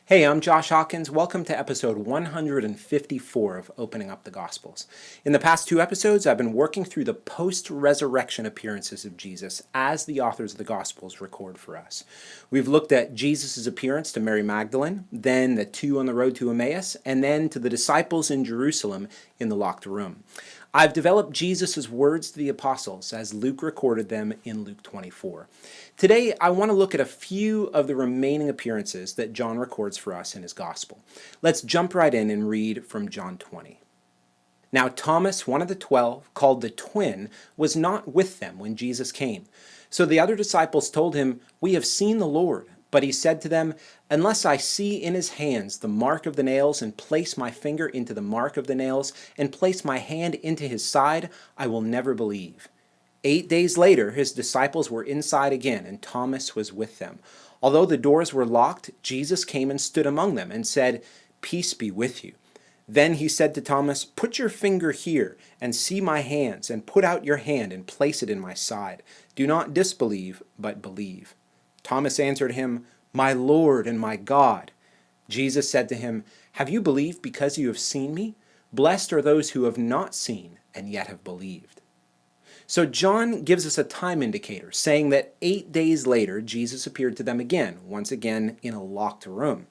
Hey, I'm Josh Hawkins. Welcome to episode 154 of Opening Up the Gospels. In the past two episodes, I've been working through the post-resurrection appearances of Jesus as the authors of the Gospels record for us. We've looked at Jesus' appearance to Mary Magdalene, then the two on the road to Emmaus, and then to the disciples in Jerusalem in the locked room. I've developed Jesus' words to the apostles as Luke recorded them in Luke 24. Today, I want to look at a few of the remaining appearances that John records for us in his gospel. Let's jump right in and read from John 20. Now Thomas, one of the 12, called the twin, was not with them when Jesus came. So the other disciples told him, "We have seen the Lord." But he said to them, "Unless I see in his hands the mark of the nails, and place my finger into the mark of the nails, and place my hand into his side, I will never believe." 8 days later, his disciples were inside again, and Thomas was with them. Although the doors were locked, Jesus came and stood among them and said, "Peace be with you." Then he said to Thomas, "Put your finger here and see my hands, and put out your hand and place it in my side. Do not disbelieve, but believe." Thomas answered him, "My Lord and my God." Jesus said to him, "Have you believed because you have seen me? Blessed are those who have not seen and yet have believed." So John gives us a time indicator, saying that 8 days later, Jesus appeared to them again, once again in a locked room.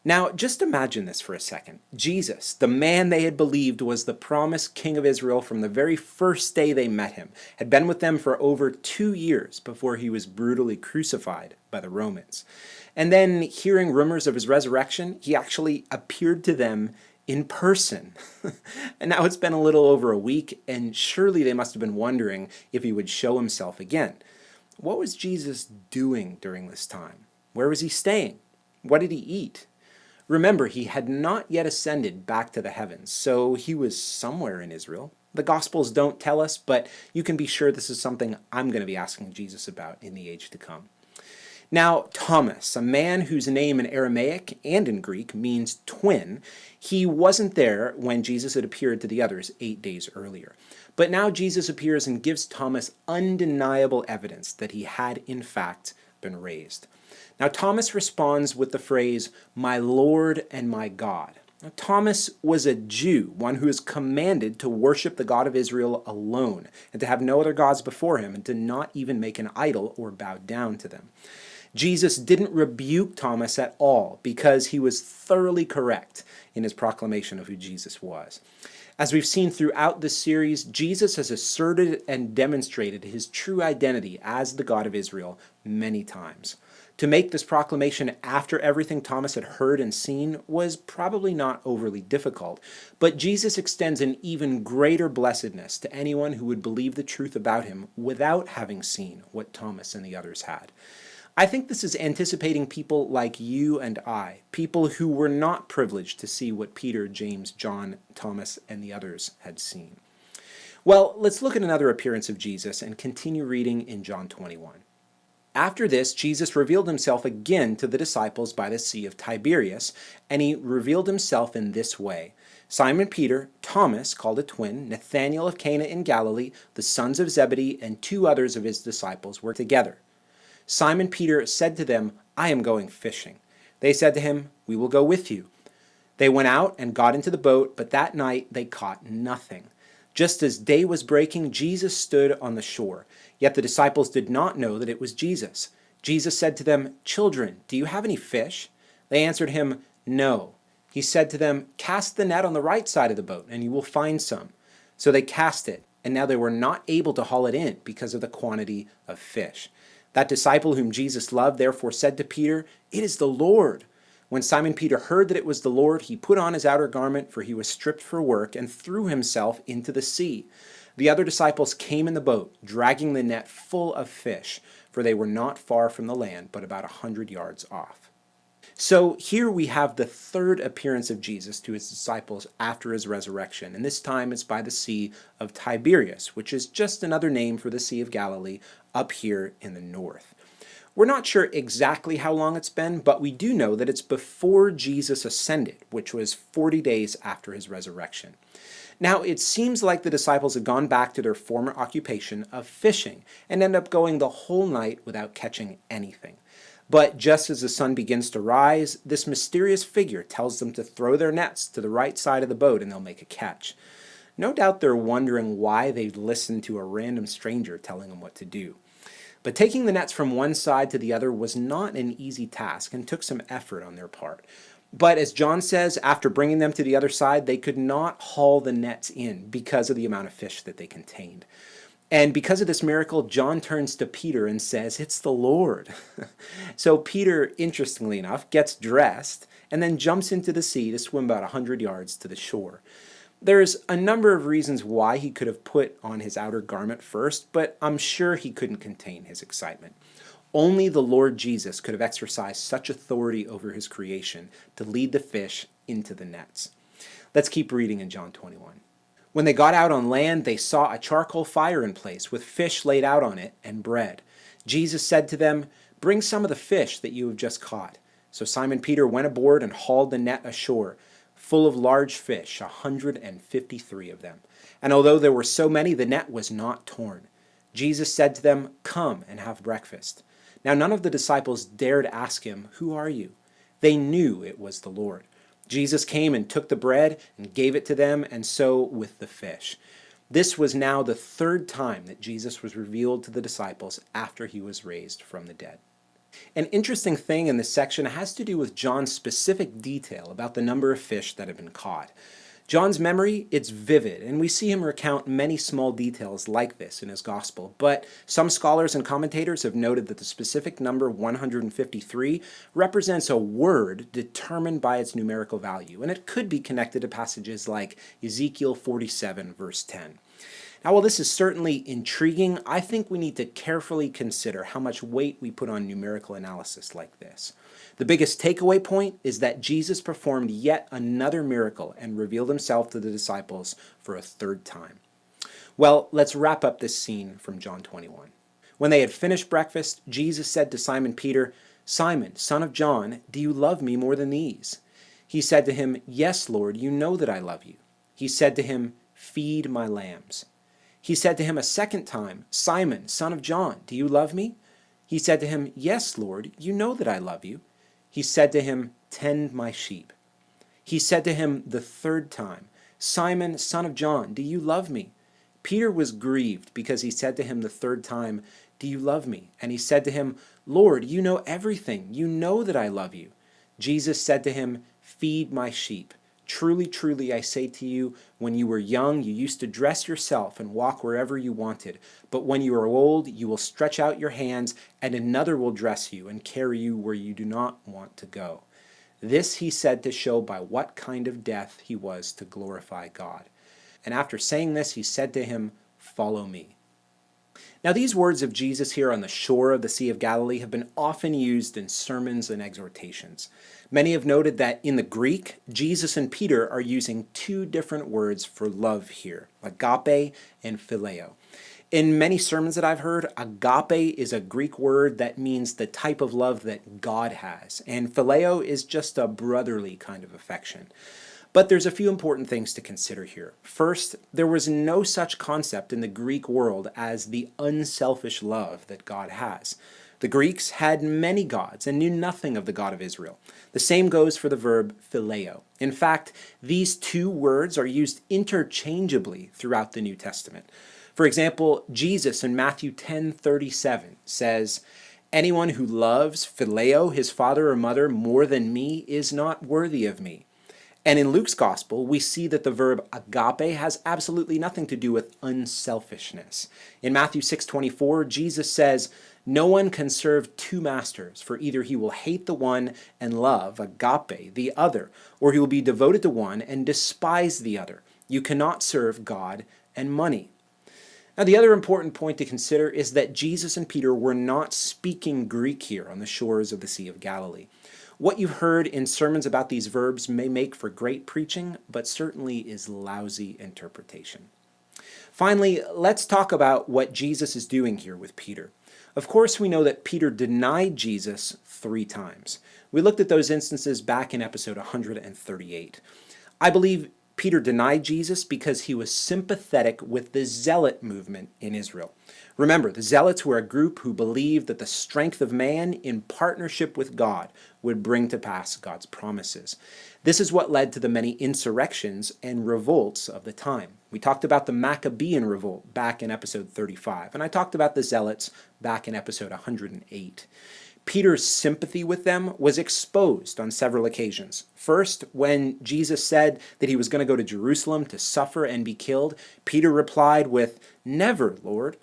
Now, just imagine this for a second. Jesus, the man they had believed was the promised king of Israel from the very first day they met him, had been with them for over 2 years before he was brutally crucified by the Romans. And then, hearing rumors of his resurrection, he actually appeared to them in person. And now it's been a little over a week, and surely they must have been wondering if he would show himself again. What was Jesus doing during this time? Where was he staying? What did he eat? Remember, he had not yet ascended back to the heavens, so he was somewhere in Israel. The Gospels don't tell us, but you can be sure this is something I'm going to be asking Jesus about in the age to come. Now, Thomas, a man whose name in Aramaic and in Greek means twin, he wasn't there when Jesus had appeared to the others 8 days earlier. But now Jesus appears and gives Thomas undeniable evidence that he had, in fact, been raised. Now, Thomas responds with the phrase, "My Lord and my God." Now, Thomas was a Jew, one who is commanded to worship the God of Israel alone, and to have no other gods before him, and to not even make an idol or bow down to them. Jesus didn't rebuke Thomas at all because he was thoroughly correct in his proclamation of who Jesus was. As we've seen throughout this series, Jesus has asserted and demonstrated his true identity as the God of Israel many times. To make this proclamation after everything Thomas had heard and seen was probably not overly difficult, but Jesus extends an even greater blessedness to anyone who would believe the truth about him without having seen what Thomas and the others had. I think this is anticipating people like you and I, people who were not privileged to see what Peter, James, John, Thomas, and the others had seen. Well, let's look at another appearance of Jesus and continue reading in John 21. After this, Jesus revealed himself again to the disciples by the Sea of Tiberias, and he revealed himself in this way. Simon Peter, Thomas, called a twin, Nathanael of Cana in Galilee, the sons of Zebedee, and 2 others of his disciples were together. Simon Peter said to them, "I am going fishing." They said to him, "We will go with you." They went out and got into the boat, but that night they caught nothing. Just as day was breaking, Jesus stood on the shore. Yet the disciples did not know that it was Jesus. Jesus said to them, "Children, do you have any fish?" They answered him, "No." He said to them, "Cast the net on the right side of the boat, and you will find some." So they cast it, and now they were not able to haul it in because of the quantity of fish. That disciple whom Jesus loved therefore said to Peter, "It is the Lord." When Simon Peter heard that it was the Lord, he put on his outer garment, for he was stripped for work, and threw himself into the sea. The other disciples came in the boat, dragging the net full of fish, for they were not far from the land, but about 100 yards off. So here we have the third appearance of Jesus to his disciples after his resurrection, and this time it's by the Sea of Tiberias, which is just another name for the Sea of Galilee up here in the north. We're not sure exactly how long it's been, but we do know that it's before Jesus ascended, which was 40 days after his resurrection. Now, it seems like the disciples had gone back to their former occupation of fishing and ended up going the whole night without catching anything. But just as the sun begins to rise, this mysterious figure tells them to throw their nets to the right side of the boat and they'll make a catch. No doubt they're wondering why they'd listen to a random stranger telling them what to do. But taking the nets from one side to the other was not an easy task and took some effort on their part. But as John says, after bringing them to the other side, they could not haul the nets in because of the amount of fish that they contained. And because of this miracle, John turns to Peter and says, "It's the Lord." So Peter, interestingly enough, gets dressed and then jumps into the sea to swim about 100 yards to the shore. There's a number of reasons why he could have put on his outer garment first, but I'm sure he couldn't contain his excitement. Only the Lord Jesus could have exercised such authority over his creation to lead the fish into the nets. Let's keep reading in John 21. When they got out on land, they saw a charcoal fire in place with fish laid out on it and bread. Jesus said to them, "Bring some of the fish that you have just caught." So Simon Peter went aboard and hauled the net ashore, full of large fish, 153 of them. And although there were so many, the net was not torn. Jesus said to them, "Come and have breakfast." Now none of the disciples dared ask him, "Who are you?" They knew it was the Lord. Jesus came and took the bread and gave it to them, and so with the fish. This was now the third time that Jesus was revealed to the disciples after he was raised from the dead. An interesting thing in this section has to do with John's specific detail about the number of fish that have been caught. John's memory, it's vivid, and we see him recount many small details like this in his gospel, but some scholars and commentators have noted that the specific number 153 represents a word determined by its numerical value, and it could be connected to passages like Ezekiel 47, verse 10. Now, while this is certainly intriguing, I think we need to carefully consider how much weight we put on numerical analysis like this. The biggest takeaway point is that Jesus performed yet another miracle and revealed himself to the disciples for a third time. Well, let's wrap up this scene from John 21. When they had finished breakfast, Jesus said to Simon Peter, "Simon, son of John, do you love me more than these?" He said to him, "Yes, Lord, you know that I love you." He said to him, "Feed my lambs." He said to him a second time, "Simon, son of John, do you love me?" He said to him, "Yes, Lord, you know that I love you." He said to him, "Tend my sheep." He said to him the third time, "Simon, son of John, do you love me?" Peter was grieved because he said to him the third time, "Do you love me?" And he said to him, "Lord, you know everything. You know that I love you." Jesus said to him, "Feed my sheep. Truly, truly, I say to you, when you were young, you used to dress yourself and walk wherever you wanted. But when you are old, you will stretch out your hands, and another will dress you and carry you where you do not want to go." This he said to show by what kind of death he was to glorify God. And after saying this, he said to him, "Follow me." Now, these words of Jesus here on the shore of the Sea of Galilee have been often used in sermons and exhortations. Many have noted that in the Greek, Jesus and Peter are using two different words for love here, agape and phileo. In many sermons that I've heard, agape is a Greek word that means the type of love that God has, and phileo is just a brotherly kind of affection. But there's a few important things to consider here. First, there was no such concept in the Greek world as the unselfish love that God has. The Greeks had many gods and knew nothing of the God of Israel. The same goes for the verb phileo. In fact, these two words are used interchangeably throughout the New Testament. For example, Jesus in Matthew 10:37 says, "Anyone who loves phileo, his father or mother, more than me is not worthy of me." And in Luke's gospel, we see that the verb agape has absolutely nothing to do with unselfishness. In Matthew 6:24, Jesus says, "No one can serve two masters, for either he will hate the one and love, agape, the other, or he will be devoted to one and despise the other. You cannot serve God and money." Now, the other important point to consider is that Jesus and Peter were not speaking Greek here on the shores of the Sea of Galilee. What you've heard in sermons about these verbs may make for great preaching, but certainly is lousy interpretation. Finally, let's talk about what Jesus is doing here with Peter. Of course, we know that Peter denied Jesus 3 times. We looked at those instances back in episode 138. I believe Peter denied Jesus because he was sympathetic with the zealot movement in Israel. Remember, the zealots were a group who believed that the strength of man in partnership with God would bring to pass God's promises. This is what led to the many insurrections and revolts of the time. We talked about the Maccabean revolt back in episode 35, and I talked about the zealots back in episode 108. Peter's sympathy with them was exposed on several occasions. First, when Jesus said that he was going to go to Jerusalem to suffer and be killed, Peter replied with, "Never, Lord."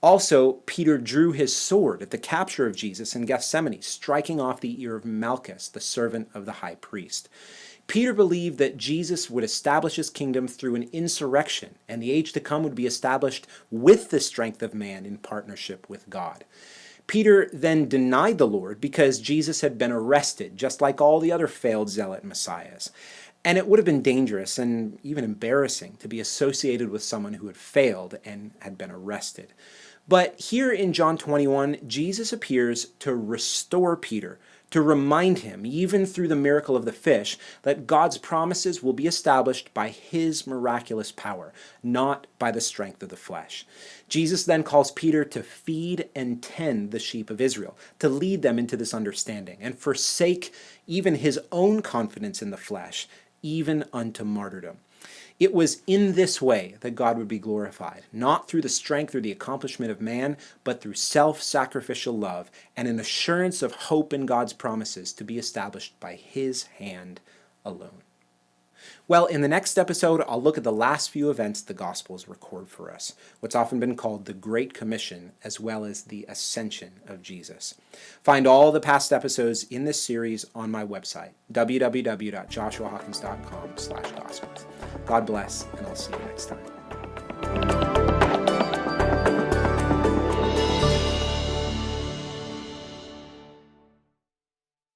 Also, Peter drew his sword at the capture of Jesus in Gethsemane, striking off the ear of Malchus, the servant of the high priest. Peter believed that Jesus would establish his kingdom through an insurrection, and the age to come would be established with the strength of man in partnership with God. Peter then denied the Lord because Jesus had been arrested, just like all the other failed zealot messiahs. And it would have been dangerous and even embarrassing to be associated with someone who had failed and had been arrested. But here in John 21, Jesus appears to restore Peter, to remind him, even through the miracle of the fish, that God's promises will be established by his miraculous power, not by the strength of the flesh. Jesus then calls Peter to feed and tend the sheep of Israel, to lead them into this understanding, and forsake even his own confidence in the flesh, even unto martyrdom. It was in this way that God would be glorified, not through the strength or the accomplishment of man, but through self-sacrificial love and an assurance of hope in God's promises to be established by his hand alone. Well, in the next episode, I'll look at the last few events the Gospels record for us, what's often been called the Great Commission, as well as the Ascension of Jesus. Find all the past episodes in this series on my website, www.joshuahawkins.com/gospels. God bless, and I'll see you next time.